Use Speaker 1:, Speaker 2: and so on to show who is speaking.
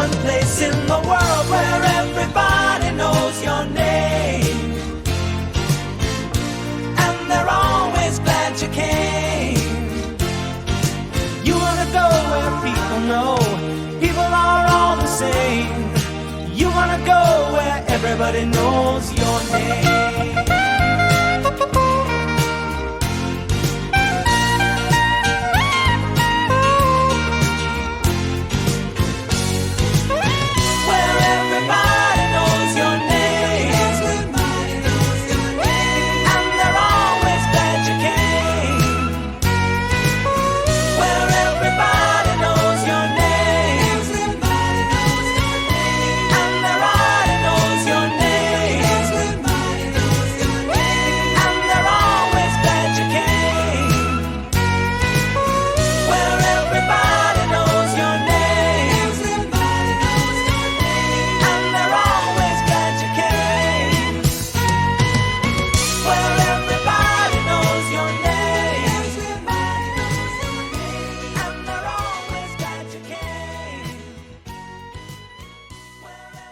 Speaker 1: one place in the world where everybody knows your name, and they're always glad you came. You wanna go where people know people are all the same. You wanna go where everybody knows your name.